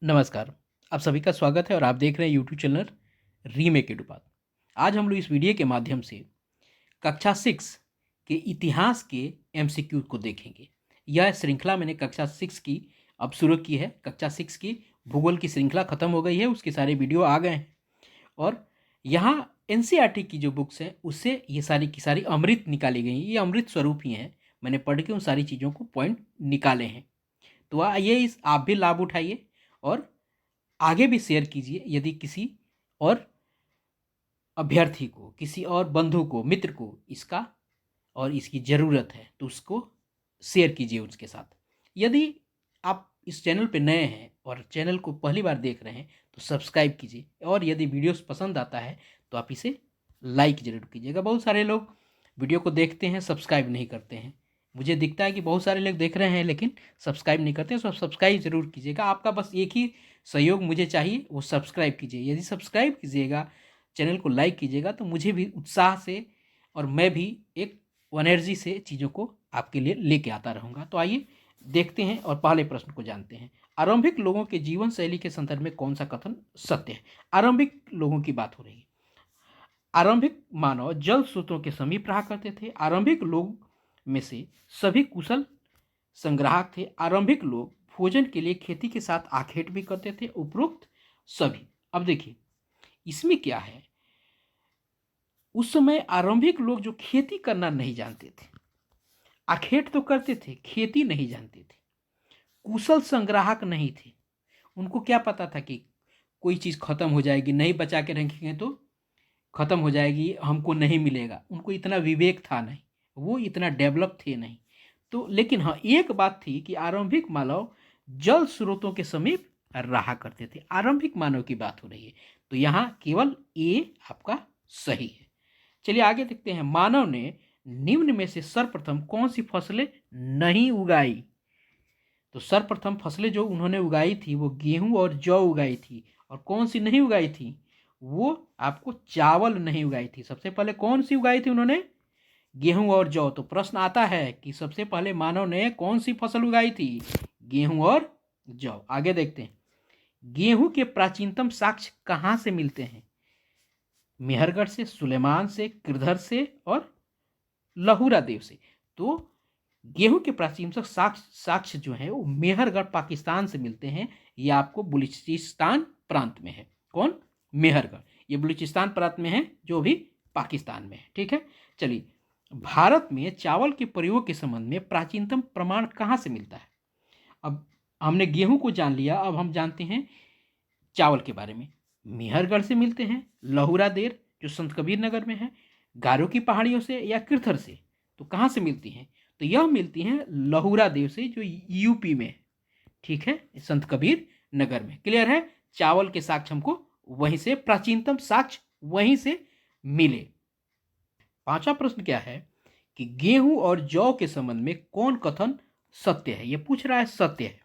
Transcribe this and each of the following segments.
नमस्कार। आप सभी का स्वागत है और आप देख रहे हैं यूट्यूब चैनल रीमेक एडुपात। आज हम लोग इस वीडियो के माध्यम से कक्षा 6 के इतिहास के एमसीक्यू को देखेंगे। यह श्रृंखला मैंने कक्षा 6 की अब शुरू की है। कक्षा 6 की भूगोल की श्रृंखला खत्म हो गई है, उसके सारे वीडियो आ गए हैं और यहाँ एनसीईआरटी की जो बुक्स हैं उससे ये सारी की सारी अमृत निकाली गई हैं। ये अमृत स्वरूप ही हैं। मैंने पढ़ के उन सारी चीज़ों को पॉइंट निकाले हैं। तो आइए इस आप भी लाभ उठाइए और आगे भी शेयर कीजिए। यदि किसी और अभ्यर्थी को, किसी और बंधु को, मित्र को इसका और इसकी ज़रूरत है तो उसको शेयर कीजिए उसके साथ। यदि आप इस चैनल पे नए हैं और चैनल को पहली बार देख रहे हैं तो सब्सक्राइब कीजिए और यदि वीडियोस पसंद आता है तो आप इसे लाइक ज़रूर कीजिएगा। बहुत सारे लोग वीडियो को देखते हैं, सब्सक्राइब नहीं करते हैं। मुझे दिखता है कि बहुत सारे लोग देख रहे हैं लेकिन सब्सक्राइब नहीं करते, तो सब्सक्राइब ज़रूर कीजिएगा। आपका बस एक ही सहयोग मुझे चाहिए, वो सब्सक्राइब कीजिए। यदि सब्सक्राइब कीजिएगा, चैनल को लाइक कीजिएगा तो मुझे भी उत्साह से और मैं भी एक एनर्जी से चीज़ों को आपके लिए लेके आता रहूँगा। तो आइए देखते हैं और पहले प्रश्न को जानते हैं। आरंभिक लोगों के जीवन शैली के संदर्भ में कौन सा कथन सत्य है? आरंभिक लोगों की बात हो रही है। आरंभिक मानव जल स्रोतों के समीप रहा करते थे। आरंभिक लोग में से सभी कुशल संग्राहक थे। आरंभिक लोग भोजन के लिए खेती के साथ आखेट भी करते थे। उपरोक्त सभी। अब देखिए इसमें क्या है, उस समय आरंभिक लोग जो खेती करना नहीं जानते थे, आखेट तो करते थे, खेती नहीं जानते थे, कुशल संग्राहक नहीं थे। उनको क्या पता था कि कोई चीज़ खत्म हो जाएगी, नहीं बचा के रखेंगे तो खत्म हो जाएगी, हमको नहीं मिलेगा। उनको इतना विवेक था नहीं, वो इतना डेवलप थे नहीं। तो लेकिन हाँ, एक बात थी कि आरंभिक मानव जल स्रोतों के समीप रहा करते थे। आरंभिक मानव की बात हो रही है तो यहाँ केवल ए आपका सही है। चलिए आगे देखते हैं। मानव ने निम्न में से सर्वप्रथम कौन सी फसलें नहीं उगाई? तो सर्वप्रथम फसलें जो उन्होंने उगाई थी वो गेहूं और जौ उगाई थी। और कौन सी नहीं उगाई थी? वो आपको चावल नहीं उगाई थी। सबसे पहले कौन सी उगाई थी उन्होंने? गेहूं और जौ। तो प्रश्न आता है कि सबसे पहले मानव ने कौन सी फसल उगाई थी? गेहूं और जौ। आगे देखते हैं। गेहूं के प्राचीनतम साक्ष्य कहाँ से मिलते हैं? मेहरगढ़ से, सुलेमान से, किरधर से और लहुरा देव से। तो गेहूं के प्राचीनतम साक्ष्य जो है वो मेहरगढ़ पाकिस्तान से मिलते हैं। ये आपको बलूचिस्तान प्रांत में है। कौन? मेहरगढ़। ये बलूचिस्तान प्रांत में है जो भी पाकिस्तान में है। ठीक है। चलिए, भारत में चावल के प्रयोग के संबंध में प्राचीनतम प्रमाण कहाँ से मिलता है? अब हमने गेहूं को जान लिया, अब हम जानते हैं चावल के बारे में। मेहरगढ़ से मिलते हैं, लहुरा देर जो संत कबीर नगर में है, गारो की पहाड़ियों से या किरथर से। तो कहाँ से मिलती हैं? तो यह मिलती हैं लहुरा देव से जो यूपी में है। ठीक है, संत कबीर नगर में। क्लियर है? चावल के साक्ष्य हमको वहीं से, प्राचीनतम साक्ष्य वहीं से मिले। पांचवा प्रश्न क्या है कि गेहूं और जौ के संबंध में कौन कथन सत्य है? यह पूछ रहा है, सत्य है।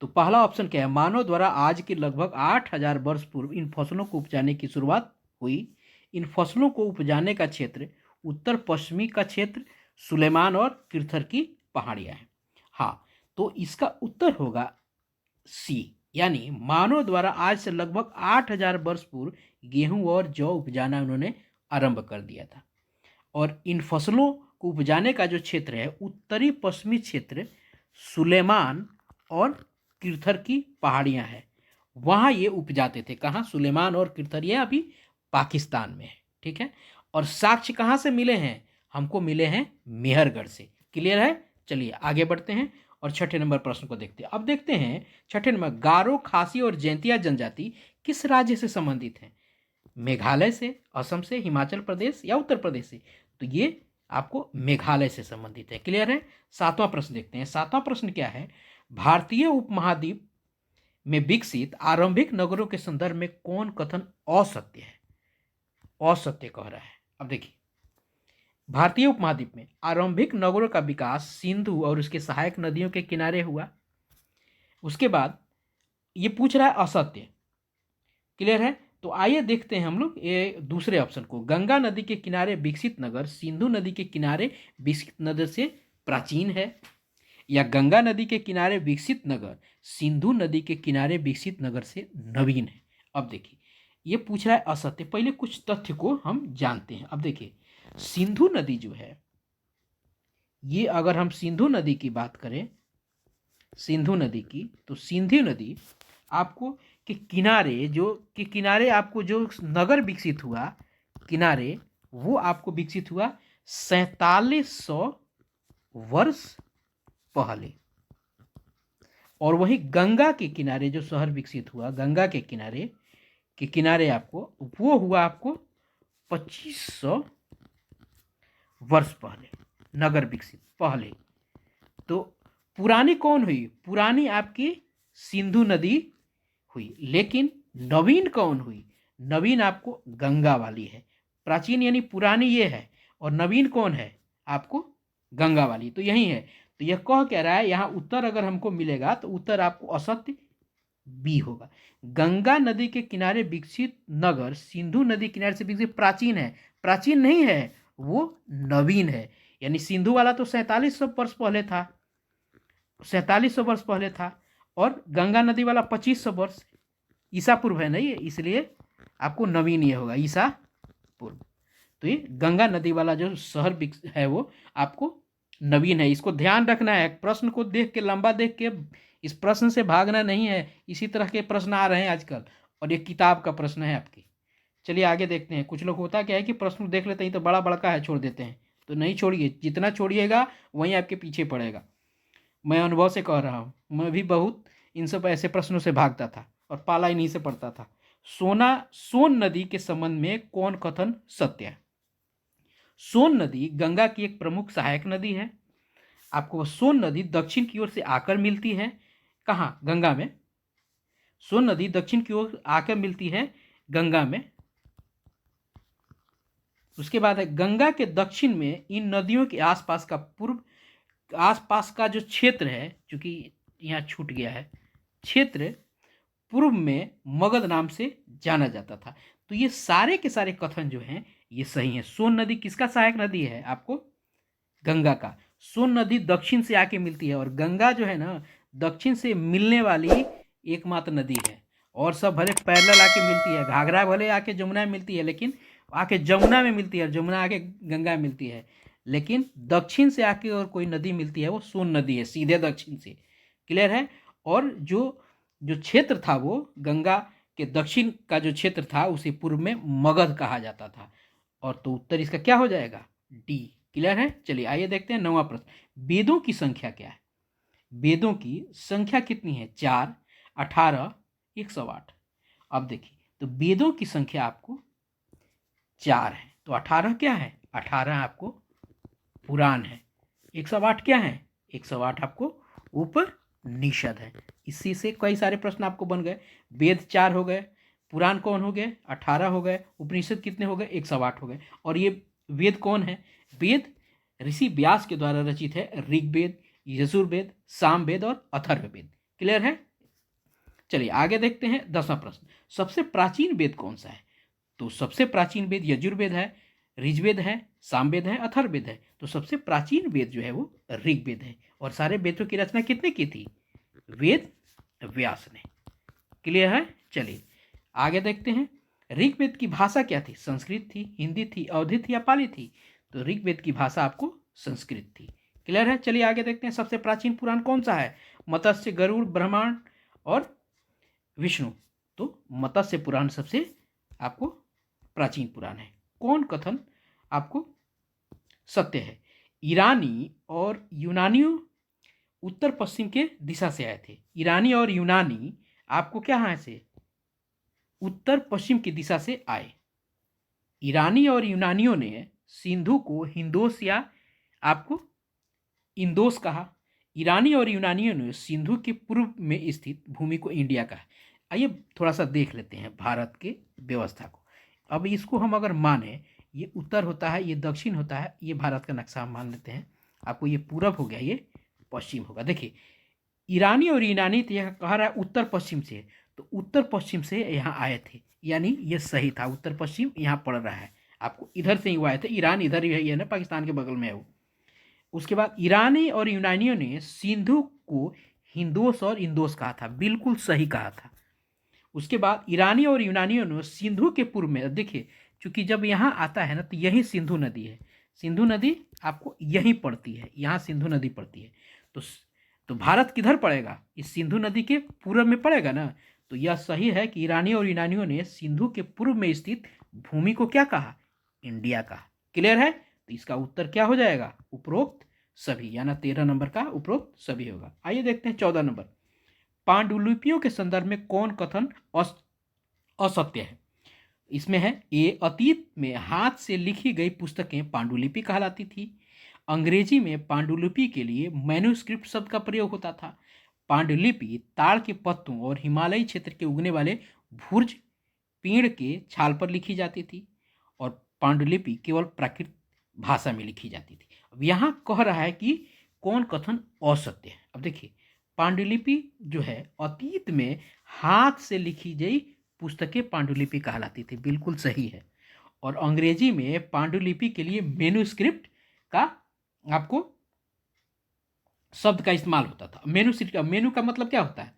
तो पहला ऑप्शन क्या है? मानव द्वारा आज के लगभग 8,000 वर्ष पूर्व इन फसलों को उपजाने की शुरुआत हुई। इन फसलों को उपजाने का क्षेत्र उत्तर पश्चिमी का क्षेत्र सुलेमान और किरथर की पहाड़ियां हैं। हाँ, तो इसका उत्तर होगा सी, यानी मानव द्वारा आज से लगभग 8,000 वर्ष पूर्व गेहूं और जौ उपजाना उन्होंने आरंभ कर दिया था। और इन फसलों को उपजाने का जो क्षेत्र है उत्तरी पश्चिमी क्षेत्र सुलेमान और किरथर की पहाड़ियां हैं, वहां ये उपजाते थे। कहाँ? सुलेमान और किरथर, ये अभी पाकिस्तान में है। ठीक है। और साक्ष्य कहाँ से मिले हैं? हमको मिले हैं मेहरगढ़ से। क्लियर है? चलिए आगे बढ़ते हैं और छठे नंबर प्रश्न को देखते हैं। अब देखते हैं छठे नंबर, गारो, खासी और जैंतिया जनजाति किस राज्य से संबंधित हैं? मेघालय से, असम से, हिमाचल प्रदेश या उत्तर प्रदेश से? तो ये आपको मेघालय से संबंधित है। क्लियर है? सातवां प्रश्न देखते हैं। सातवां प्रश्न क्या है? भारतीय उपमहाद्वीप में विकसित आरंभिक नगरों के संदर्भ में कौन कथन असत्य है? असत्य कह रहा है। अब देखिए, भारतीय उपमहाद्वीप में आरंभिक नगरों का विकास सिंधु और उसके सहायक नदियों के किनारे हुआ। उसके बाद ये पूछ रहा है असत्य। क्लियर है? तो आइए देखते हैं हम लोग ये दूसरे ऑप्शन को। गंगा नदी के किनारे विकसित नगर सिंधु नदी के किनारे विकसित नगर से प्राचीन है। या गंगा नदी के किनारे विकसित नगर सिंधु नदी के किनारे विकसित नगर से नवीन है। अब देखिए ये पूछ रहा है असत्य, पहले कुछ तथ्य को हम जानते हैं। अब देखिए सिंधु नदी जो है, ये अगर हम सिंधु नदी की बात करें, सिंधु नदी की, तो सिंधु नदी आपको के किनारे आपको जो नगर विकसित हुआ, किनारे वो आपको विकसित हुआ 4700 वर्ष पहले। और वही गंगा के किनारे जो शहर विकसित हुआ, गंगा के किनारे आपको वो हुआ आपको 2500 वर्ष पहले, नगर विकसित पहले। तो पुरानी कौन हुई? पुरानी आपकी सिंधु नदी हुई, लेकिन नवीन कौन हुई? नवीन आपको गंगा वाली है। प्राचीन यानी पुरानी ये है, और नवीन कौन है? आपको गंगा वाली। तो यही है। तो यह कह क्या रहा है, यहाँ उत्तर अगर हमको मिलेगा तो उत्तर आपको असत्य बी होगा। गंगा नदी के किनारे विकसित नगर सिंधु नदी किनारे से विकसित प्राचीन है। प्राचीन नहीं है, वो नवीन है। यानी सिंधु वाला तो 4700 वर्ष पहले था, 4700 वर्ष पहले था, और गंगा नदी वाला 2500 वर्ष ईसा पूर्व है ना ये, इसलिए आपको नवीन ये होगा, ईसा पूर्व। तो ये गंगा नदी वाला जो शहर है वो आपको नवीन है। इसको ध्यान रखना है, प्रश्न को देख के, लंबा देख के इस प्रश्न से भागना नहीं है। इसी तरह के प्रश्न आ रहे हैं आजकल, और ये किताब का प्रश्न है आपकी। चलिए आगे देखते हैं। कुछ लोग होता क्या है कि प्रश्न देख लेते हैं तो बड़ा बड़का है छोड़ देते हैं, तो नहीं छोड़िए, जितना छोड़िएगा वहीं आपके पीछे पड़ेगा। मैं अनुभव से कह रहा हूँ, मैं भी बहुत इन सब ऐसे प्रश्नों से भागता था और पाला इन्हीं से पड़ता था। सोन नदी के संबंध में कौन कथन सत्य है? सोन नदी गंगा की एक प्रमुख सहायक नदी है। आपको सोन नदी दक्षिण की ओर से आकर मिलती है। कहाँ? गंगा में। सोन नदी दक्षिण की ओर आकर मिलती है गंगा में। उसके बाद है गंगा के दक्षिण में इन नदियों के आसपास का जो क्षेत्र है, चूंकि यहाँ छूट गया है क्षेत्र, पूर्व में मगध नाम से जाना जाता था। तो ये सारे के सारे कथन जो हैं ये सही है। सोन नदी किसका सहायक नदी है? आपको गंगा का। सोन नदी दक्षिण से आके मिलती है, और गंगा जो है ना दक्षिण से मिलने वाली एकमात्र नदी है। और सब भले पैरेलल आके मिलती है, घाघरा भले आके जमुना में मिलती है, लेकिन आके जमुना में मिलती है, जमुना आके गंगा में मिलती है, लेकिन दक्षिण से आके और कोई नदी मिलती है वो सोन नदी है, सीधे दक्षिण से। क्लियर है? और जो क्षेत्र था वो गंगा के दक्षिण का जो क्षेत्र था उसे पूर्व में मगध कहा जाता था। और तो उत्तर इसका क्या हो जाएगा? डी। क्लियर है? चलिए आइए देखते हैं 9वां प्रश्न। वेदों की संख्या क्या है? वेदों की संख्या कितनी है? 4, 18, 108। अब देखिए, तो वेदों की संख्या आपको 4 है, तो 18 क्या है? 18 आपको पुराण है। 108 क्या है? 108 आपको उपनिषद है। इसी से कई सारे प्रश्न आपको बन गए। वेद 4 हो गए, पुराण कौन हो गए? 18 हो गए, उपनिषद कितने हो गए? 108 हो गए। और ये वेद कौन है? वेद ऋषि व्यास के द्वारा रचित है। ऋग्वेद, यजुर्वेद, सामवेद और अथर्ववेद। क्लियर है? चलिए आगे देखते हैं 10वां प्रश्न। सबसे प्राचीन वेद कौन सा है? तो सबसे प्राचीन वेद यजुर्वेद है, ऋग्वेद है, सामवेद है, अथर्ववेद है। तो सबसे प्राचीन वेद जो है वो ऋग्वेद है। और सारे वेदों की रचना कितने की थी? वेद व्यास ने। क्लियर है? चलिए आगे देखते हैं। ऋग्वेद की भाषा क्या थी? संस्कृत थी, हिंदी थी, अवधी थी या पाली थी? तो ऋग्वेद की भाषा आपको संस्कृत थी। क्लियर है? चलिए आगे देखते हैं। सबसे प्राचीन पुराण कौन सा है? मत्स्य, गरुड़, ब्रह्मांड और विष्णु। तो मत्स्य पुराण सबसे आपको प्राचीन पुराण है। कौन कथन आपको सत्य है? ईरानी और यूनानियों उत्तर पश्चिम के दिशा से आए थे। ईरानी और यूनानी आपको क्या है से? उत्तर पश्चिम की दिशा से आए। ईरानी और यूनानियों ने सिंधु को हिंदोस या आपको इंदोस कहा। ईरानी और यूनानियों ने सिंधु के पूर्व में स्थित भूमि को इंडिया कहा। आइए थोड़ा सा देख लेते हैं भारत के व्यवस्था को। अब इसको हम अगर माने, ये उत्तर होता है, ये दक्षिण होता है, ये भारत का नक्शा हम मान लेते हैं। आपको ये पूरब हो गया, ये पश्चिम होगा। देखिए ईरानी और यूनानी तो यह कह रहा है उत्तर पश्चिम से, तो उत्तर पश्चिम से यहाँ आए थे, यानी ये सही था। उत्तर पश्चिम यहाँ पड़ रहा है, आपको इधर से ही वो आए थे। ईरान इधर ही है ना, पाकिस्तान के बगल में है वो। उसके बाद ईरानी और यूनानियों ने सिंधु को हिंदोस और इंदोस कहा था, बिल्कुल सही कहा था। उसके बाद ईरानी और यूनानियों ने सिंधु के पूर्व में, देखिए चूंकि जब यहाँ आता है ना तो यही सिंधु नदी है, सिंधु नदी आपको यहीं पड़ती है, यहाँ सिंधु नदी पड़ती है। तो तो भारत किधर पड़ेगा, इस सिंधु नदी के पूर्व में पड़ेगा ना। तो यह सही है कि ईरानी और यूनानियों ने सिंधु के पूर्व में स्थित भूमि को क्या कहा, इंडिया कहा। क्लियर है, तो इसका उत्तर क्या हो जाएगा, उपरोक्त सभी, यानी 13 नंबर का उपरोक्त सभी होगा। आइए देखते हैं 14 नंबर, पांडुलिपियों के संदर्भ में कौन कथन असत्य है। इसमें है ए, अतीत में हाथ से लिखी गई पुस्तकें पांडुलिपि कहलाती थी। अंग्रेजी में पांडुलिपि के लिए मैन्युस्क्रिप्ट शब्द का प्रयोग होता था। पांडुलिपि ताड़ के पत्तों और हिमालयी क्षेत्र के उगने वाले भुर्ज पेड़ के छाल पर लिखी जाती थी, और पांडुलिपि केवल प्राकृत भाषा में लिखी जाती थी। अब यहाँ कह रहा है कि कौन कथन असत्य है। अब देखिए, पांडुलिपि जो है अतीत में हाथ से लिखी गई पुस्तकें पांडुलिपि कहलाती थी, बिल्कुल सही है। और अंग्रेजी में पांडुलिपि के लिए मेन्यूस्क्रिप्ट का आपको शब्द का इस्तेमाल होता था। मेनू का मतलब क्या होता है,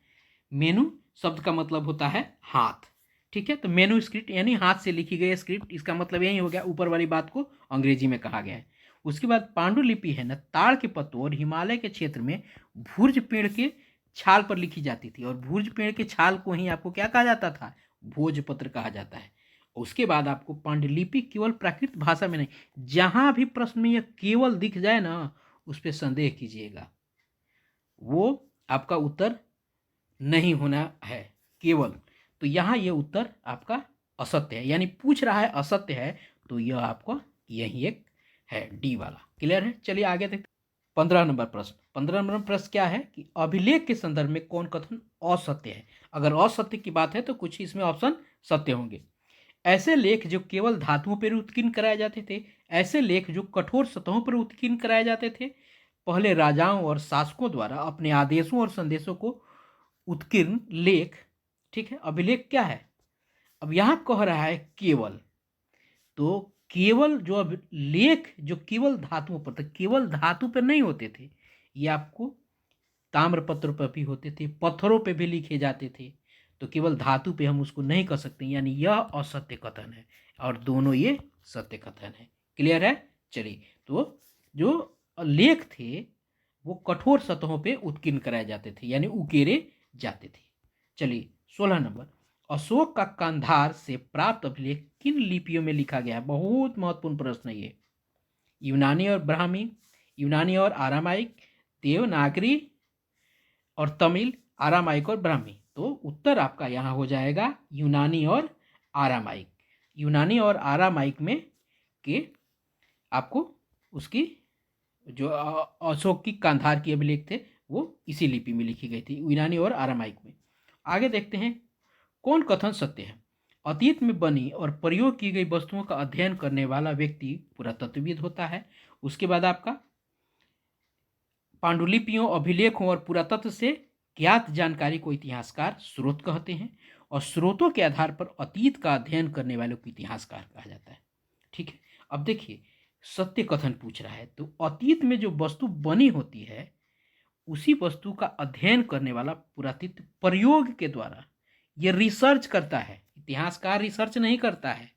मेनू शब्द का मतलब होता है हाथ, ठीक है। तो मेनू स्क्रिप्ट यानी हाथ से लिखी गई स्क्रिप्ट, इसका मतलब यही हो गया, ऊपर वाली बात को अंग्रेजी में कहा गया है। उसके बाद पांडुलिपि है ना, ताड़ के पत्तों और हिमालय के क्षेत्र में भुर्ज पेड़ के छाल पर लिखी जाती थी, और भुर्ज पेड़ के छाल को ही आपको क्या कहा जाता था, भोजपत्र कहा जाता है। उसके बाद आपको पांडुलिपि केवल प्राकृत भाषा में नहीं, जहां भी प्रश्न में यह केवल दिख जाए ना, उस पर संदेह कीजिएगा, वो आपका उत्तर नहीं होना है केवल। तो यहाँ ये उत्तर आपका असत्य है, यानी पूछ रहा है असत्य है, तो यह आपका यही एक है, डी वाला। क्लियर है, चलिए आगे देखते। 15 नंबर प्रश्न, 15 नंबर प्रश्न क्या है कि अभिलेख के संदर्भ में कौन कथन असत्य है। अगर असत्य की बात है तो कुछ इसमें ऑप्शन सत्य होंगे। ऐसे लेख जो केवल धातुओं पर उत्कीर्ण कराए जाते थे, ऐसे लेख जो कठोर सतहों पर उत्कीर्ण कराए जाते थे, पहले राजाओं और शासकों द्वारा अपने आदेशों और संदेशों को उत्कीर्ण लेख, ठीक है। अभिलेख क्या है, अब यहां कह रहा है केवल, तो केवल जो अब लेख जो केवल धातुओं पर, तो केवल धातु पर नहीं होते थे, ये आपको ताम्रपत्र पर भी होते थे, पत्थरों पे भी लिखे जाते थे। तो केवल धातु पे हम उसको नहीं कह सकते, यानी यह असत्य कथन है, और दोनों ये सत्य कथन है। क्लियर है, चलिए। तो जो लेख थे वो कठोर सतहों पे उत्कीर्ण कराए जाते थे, यानी उकेरे जाते थे। चलिए 16 नंबर, अशोक का कंधार से प्राप्त अभिलेख किन लिपियों में लिखा गया है। बहुत महत्वपूर्ण प्रश्न है ये। यूनानी और ब्राह्मी, यूनानी और आरामाइक, देवनागरी और तमिल, आरामाइक और ब्राह्मी। तो उत्तर आपका यहाँ हो जाएगा यूनानी और आरामाइक। यूनानी और आरामाइक में के आपको उसकी जो अशोक की कांधार की अभिलेख थे वो इसी लिपि में लिखी गई थी, यूनानी और आरामाइक में। आगे देखते हैं कौन कथन सत्य है। अतीत में बनी और प्रयोग की गई वस्तुओं का अध्ययन करने वाला व्यक्ति पुरातत्वविद होता है। उसके बाद आपका पांडुलिपियों, अभिलेखों और पुरातत्व से ज्ञात जानकारी को इतिहासकार स्रोत कहते हैं, और स्रोतों के आधार पर अतीत का अध्ययन करने वालों को इतिहासकार कहा जाता है। ठीक है, अब देखिए सत्य कथन पूछ रहा है, तो अतीत में जो वस्तु बनी होती है उसी वस्तु का अध्ययन करने वाला पुरातत्व प्रयोग के द्वारा ये रिसर्च करता है। इतिहासकार रिसर्च नहीं करता है,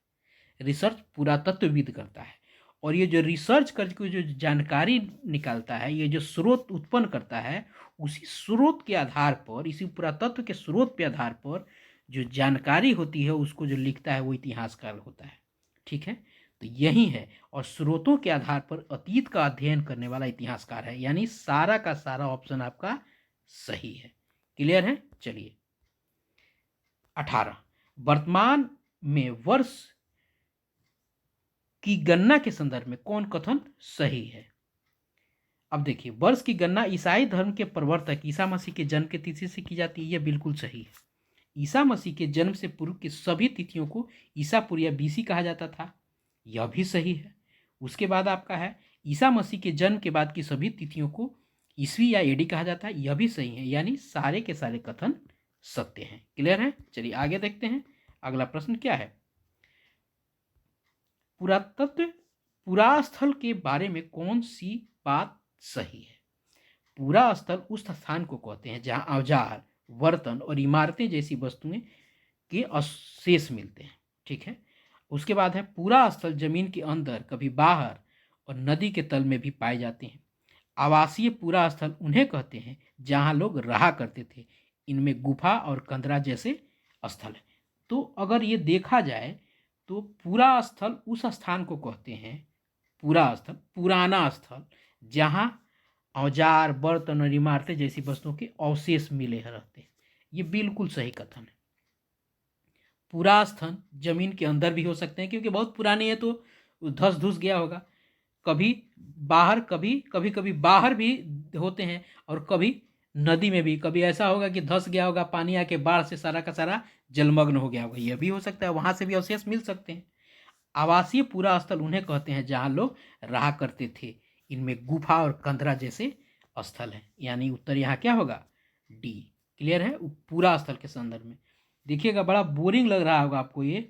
रिसर्च पुरातत्वविद करता है। और ये जो रिसर्च करके जो जानकारी निकालता है, ये जो स्रोत उत्पन्न करता है, उसी स्रोत के आधार पर, इसी पुरातत्व के स्रोत के आधार पर जो जानकारी होती है उसको जो लिखता है वो इतिहासकार होता है। ठीक है, तो यही है, और स्रोतों के आधार पर अतीत का अध्ययन करने वाला इतिहासकार है, यानी सारा का सारा ऑप्शन आपका सही है। क्लियर है, चलिए 18, वर्तमान में वर्ष की गणना के संदर्भ में कौन कथन सही है। अब देखिए, वर्ष की गणना ईसाई धर्म के प्रवर्तक ईसा मसीह के जन्म की तिथि से की जाती है, यह बिल्कुल सही है। ईसा मसीह के जन्म से पूर्व की सभी तिथियों को ईसापुर या बीसी कहा जाता था, यह भी सही है। उसके बाद आपका है ईसा मसीह के जन्म के बाद की सभी तिथियों को ईसवी या एडी कहा जाता है, यह भी सही है, यानी सारे के सारे कथन सत्य हैं। क्लियर है, चलिए आगे देखते हैं। अगला प्रश्न क्या है, पुरातत्व पुरास्थल के बारे में कौन सी बात सही है। पूरा स्थल उस स्थान को कहते हैं जहां औजार, बर्तन और इमारतें जैसी वस्तुएं के अवशेष मिलते हैं। ठीक है। उसके बाद है पूरा स्थल जमीन के अंदर, कभी बाहर और नदी के तल में भी पाए जाते हैं। आवासीय पूरा स्थल उन्हें कहते हैं जहां लोग रहा करते थे। इनमें गुफा और कंदरा जैसे स्थल है। तो अगर ये देखा जाए तो पूरा स्थल उस स्थान को कहते हैं, पूरा स्थल, पुराना स्थल, जहां औजार, बर्तन और इमारतें जैसी वस्तुओं के अवशेष मिले रहते हैं। ये बिल्कुल सही कथन है। पूरा स्थल जमीन के अंदर भी हो सकते हैं क्योंकि बहुत पुरानी है तो धस धुस गया होगा। कभी बाहर, कभी कभी कभी बाहर भी होते हैं, और कभी नदी में भी। कभी ऐसा होगा कि धस गया होगा, पानी आके बाढ़ से सारा का सारा जलमग्न हो गया होगा, यह भी हो सकता है, वहां से भी अवशेष मिल सकते हैं। आवासीय पूरा स्थल उन्हें कहते हैं जहां लोग रहा करते थे। इनमें गुफा और कंदरा जैसे स्थल हैं। यानी उत्तर यहाँ क्या होगा? डी। क्लियर है? पूरा स्थल के संदर्भ में देखिएगा, बड़ा बोरिंग लग रहा होगा आपको ये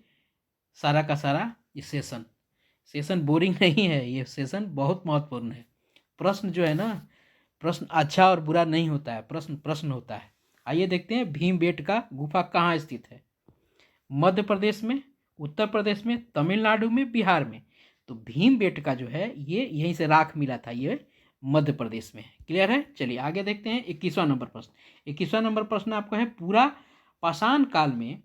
सारा का सारा ये सेशन बोरिंग नहीं है, ये सेशन बहुत महत्वपूर्ण है। प्रश्न जो है ना, प्रश्न अच्छा और बुरा नहीं होता है, प्रश्न प्रश्न होता है। आइए देखते हैं भीमबेटका गुफा कहाँ स्थित है। मध्य प्रदेश में, उत्तर प्रदेश में, तमिलनाडु में, बिहार में। तो भीमबेटका जो है ये यहीं से राख मिला था, ये मध्य प्रदेश में है। क्लियर है? चलिए आगे देखते हैं 21वां नंबर प्रश्न। 21वां नंबर प्रश्न आपका है, पूरा पाषाण काल में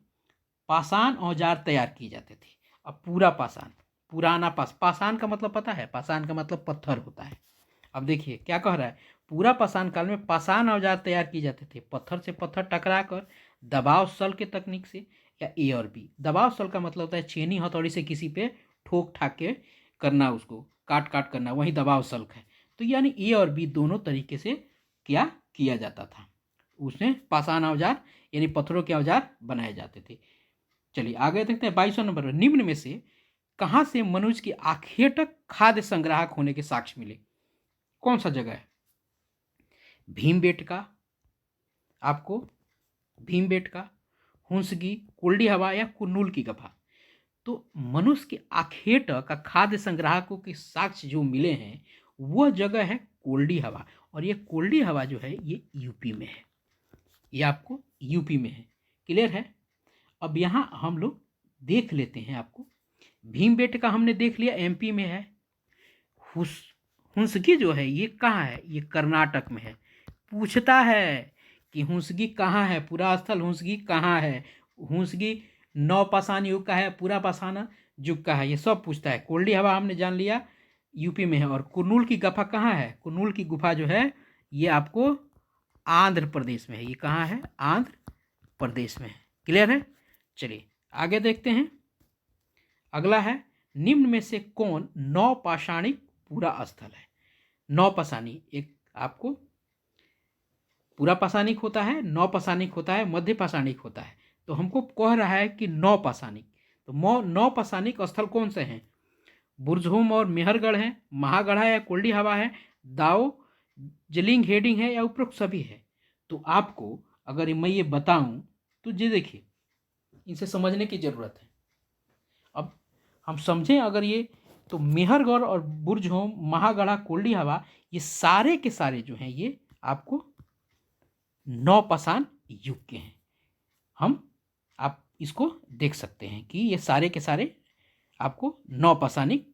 पाषाण औजार तैयार किए जाते थे। अब पूरा पाषाण, पुराना पाषाण का मतलब पता है? पाषाण का मतलब पत्थर होता है। अब देखिए क्या कह रहा है, पूरा पाषाण काल में पाषाण औजार तैयार किए जाते थे। पत्थर से पत्थर टकरा कर दबाव सल के तकनीक से, या ए और बी। दबाव सल का मतलब होता है छेनी हथौड़ी से किसी पे ठोक ठाक के करना, उसको काट काट करना, वही दबाव सल्क है। तो यानी ए और बी दोनों तरीके से क्या किया जाता था, उसमें पाषाण औजार यानी पत्थरों के औजार बनाए जाते थे। चलिए आगे देखते हैं 22वां नंबर पर, निम्न में से कहां से मनुष्य के आखेटक खाद्य संग्राहक होने के साक्ष्य मिले? कौन सा जगह है? भीमबेटका, आपको भीमबेटका, हुंसगी, कुल्डी हवा या कुन्नुल की गुफा। तो मनुष्य के आखेटक का खाद्य संग्राहकों के साक्ष्य जो मिले हैं वह जगह है कोल्डी हवा। और ये कोल्डी हवा जो है ये यूपी में है, ये आपको यूपी में है। क्लियर है? अब यहाँ हम लोग देख लेते हैं, आपको भीमबेटका हमने देख लिया एमपी में है। हुंसगी जो है ये कहाँ है? ये कर्नाटक में है। पूछता है कि हुंसगी कहाँ है, पूरा स्थल हुंसगी कहाँ है, हुंसगी नवपाषाण युग का है, पूरा पाषाण युग का है, ये सब पूछता है। कोल्डी हवा हमने जान लिया यूपी में है। और कुर्नूल की गुफा कहाँ है? कुर्नूल की गुफा जो है ये आपको आंध्र प्रदेश में है। ये कहाँ है? आंध्र प्रदेश में है। क्लियर है? चलिए आगे देखते हैं। अगला है, निम्न में से कौन नवपाषाणिक पूरा स्थल है? नवपाषाणी एक आपको पूरा पाषाणिक होता है, नवपाषाणिक होता है, मध्य पाषाणिक होता है। तो हमको कह रहा है कि नवपाषाणिक। तो नवपाषाणिक स्थल कौन से हैं? बुरझूम और मेहरगढ़ है, महागढ़ा है या कोल्डी हवा है, दाओ जलिंग हेडिंग है या उपरोक्त सभी है। तो आपको अगर मैं ये बताऊं तो ये देखिए, इनसे समझने की जरूरत है। अब हम समझें अगर ये, तो मेहरगढ़ और बुरझूम, महागढ़ा, कोल्डी हवा, ये सारे के सारे जो हैं ये आपको नवपाषाण युग के हैं। आप इसको देख सकते हैं कि ये सारे के सारे आपको नवपाषाणिक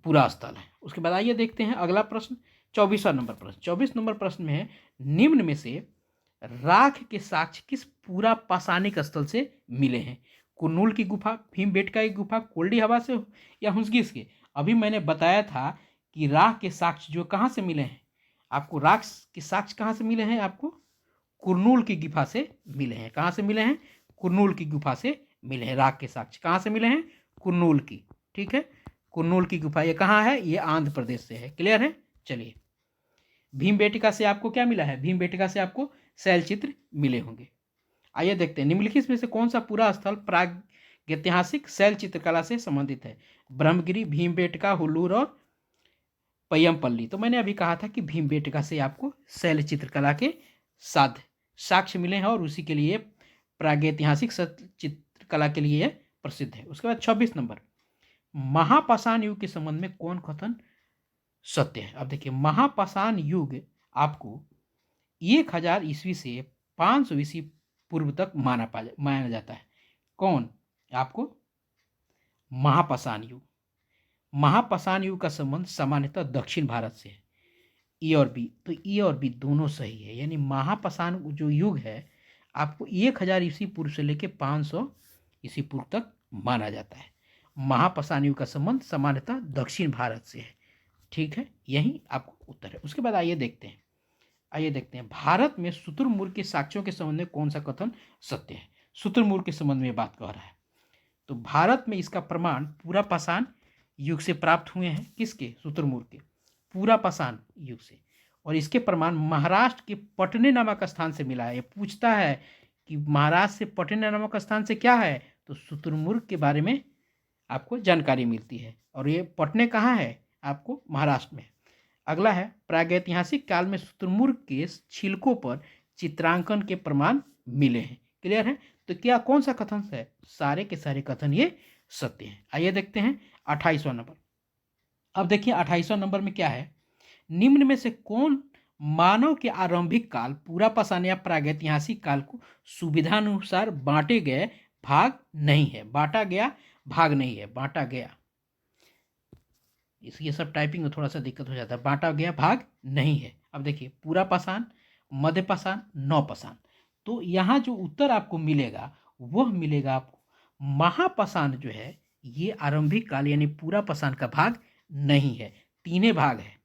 पूरा स्थल है। उसके बाद आइए देखते हैं अगला प्रश्न, 24वां नंबर प्रश्न। 24 नंबर प्रश्न में है, निम्न में से राख के साक्ष्य किस पूरा पाषाणिक स्थल से मिले हैं? कुर्नूल की गुफा, भीमबेटका की गुफा, कोल्डी हवा से या हुंसगी से? अभी मैंने बताया था कि राख के साक्ष्य जो कहाँ से मिले हैं आपको, राख के साक्ष्य कहाँ से मिले हैं आपको? कुर्नूल की गुफा से मिले हैं। कहाँ से मिले हैं? कुर्नूल की गुफा से मिले हैं। राख के साक्ष्य कहाँ से मिले हैं? कुर्नूल की। ठीक है, कुर्नूल की गुफा ये कहाँ है? ये आंध्र प्रदेश से है। क्लियर है? चलिए, भीमबेटका से आपको क्या मिला है? भीमबेटका से आपको शैलचित्र मिले होंगे। आइए देखते हैं, निम्नलिखित में से कौन सा पूरा स्थल प्रागैतिहासिक शैल चित्रकला से संबंधित है? ब्रह्मगिरी, भीमबेटका, हुल्लूर और पय्यमपल्ली। तो मैंने अभी कहा था कि भीमबेटका से आपको शैल चित्रकला के साक्ष्य मिले हैं और उसी के लिए प्रागैतिहासिक चित्रकला के लिए प्रसिद्ध है। उसके बाद 26 नंबर, महापाषाण युग के संबंध में कौन कथन सत्य है। अब देखिए महापाषाण युग आपको 1000 ईस्वी से 500 ईस्वी पूर्व तक माना जाता है। कौन? आपको महापाषाण युग। महापाषाण युग का संबंध सामान्यतः दक्षिण भारत से है। ए और बी, तो ए और बी दोनों सही है, यानी महापाषाण जो युग है आपको 1000 ईस्वी पूर्व से लेकर 500 ईस्वी पूर्व तक माना जाता है। महापाषाण युग का संबंध सामान्यतः दक्षिण भारत से है। ठीक है, यही आपको उत्तर है। उसके बाद आइए देखते हैं भारत में शुतुरमुर्ग के साक्ष्यों के संबंध में कौन सा कथन सत्य है। शुतुरमुर्ग के संबंध में बात कर रहा है, तो भारत में इसका प्रमाण पूरा पाषाण युग से प्राप्त हुए हैं। किसके? शुतुरमुर्ग के पूरा पाषाण युग से। और इसके प्रमाण महाराष्ट्र के पटने नामक स्थान से मिला है। ये पूछता है कि महाराष्ट्र से पटने नामक स्थान से क्या है, तो शुतुरमुर्ग के बारे में आपको जानकारी मिलती है। और ये पटने कहाँ है? आपको महाराष्ट्र में। अगला है प्रागैतिहासिक काल में शुतुरमुर्ग के छिलकों पर चित्रांकन के प्रमाण मिले हैं। क्लियर है? तो क्या कौन सा कथन है? सारे के सारे कथन ये सत्य हैं। आइए देखते हैं 28वां नंबर। अब देखिए 28वां नंबर में क्या है, निम्न में से कौन मानव के आरंभिक काल पूरा पाषाण या प्रागैतिहासिक काल को सुविधानुसार बांटे गए भाग नहीं है। बांटा गया भाग नहीं है, बांटा गया। ये सब टाइपिंग में थोड़ा सा दिक्कत हो जाता है। बांटा गया भाग नहीं है। अब देखिए पूरा पाषाण, मध्य पाषाण, नवपाषाण, तो यहाँ जो उत्तर आपको मिलेगा वह मिलेगा आपको महापाषाण जो है ये आरंभिक काल यानी पूरा पाषाण का भाग नहीं है। तीन भाग है,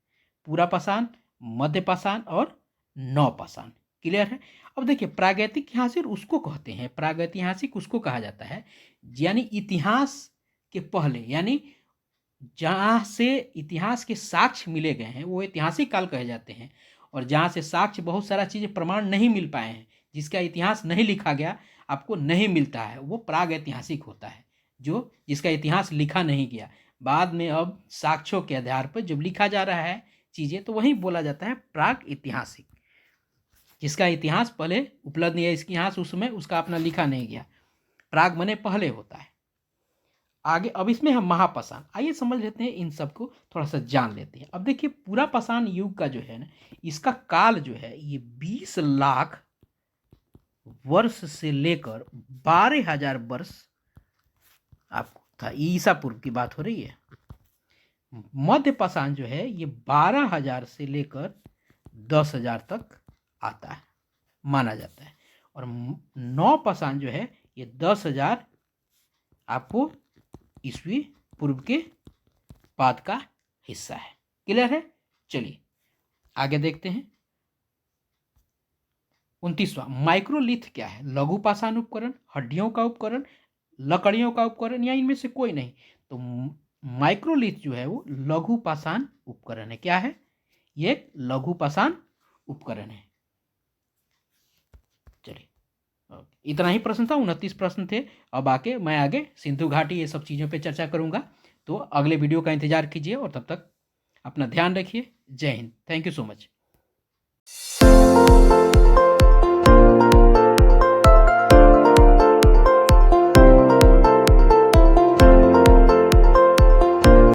पूरा पाषाण, मध्य पाषाण और नवपाषाण। क्लियर है? अब देखिए प्रागैतिहासिक उसको कहते हैं, प्रागैतिहासिक उसको कहा जाता है यानी इतिहास के पहले, यानी जहाँ से इतिहास के साक्ष्य मिले गए हैं वो ऐतिहासिक काल कहे जाते हैं। और जहाँ से साक्ष्य बहुत सारा चीज़ें प्रमाण नहीं मिल पाए हैं, जिसका इतिहास नहीं लिखा गया, आपको नहीं मिलता है, वो प्राग ऐतिहासिक होता है। जो जिसका इतिहास लिखा नहीं गया, बाद में अब साक्ष्यों के आधार पर जब लिखा जा रहा है चीज़ें, तो वही बोला जाता है प्राग ऐतिहासिक। जिसका इतिहास पहले उपलब्ध नहीं है, इतिहास उस समय उसका अपना लिखा नहीं गया, प्राग मने पहले होता है। आगे अब इसमें हम महापाषाण, आइए समझ लेते हैं, इन सबको थोड़ा सा जान लेते हैं। अब देखिए पूरा पाषाण युग का जो है ना, इसका काल जो है ये 20 लाख वर्ष से लेकर 12,000 वर्ष आपको था, ईसा पूर्व की बात हो रही है। मध्य पाषाण जो है ये 12,000 से लेकर 10,000 तक आता है, माना जाता है। और नौ पाषाण जो है ये 10,000 आपको ईस्वी पूर्व के बाद का हिस्सा है। क्लियर है? चलिए आगे देखते हैं। 29वां माइक्रोलिथ क्या है? लघु पाषाण उपकरण, हड्डियों का उपकरण, लकड़ियों का उपकरण या इनमें से कोई नहीं। तो माइक्रोलिथ जो है वो लघु पाषाण उपकरण है। क्या है? ये एक लघु पाषाण उपकरण है। चलिए इतना ही प्रश्न था, 29 प्रश्न थे। अब मैं आगे सिंधु घाटी ये सब चीज़ों पे चर्चा करूंगा। तो अगले वीडियो का इंतजार कीजिए और तब तक अपना ध्यान रखिए। जय Hind. Thank you so much.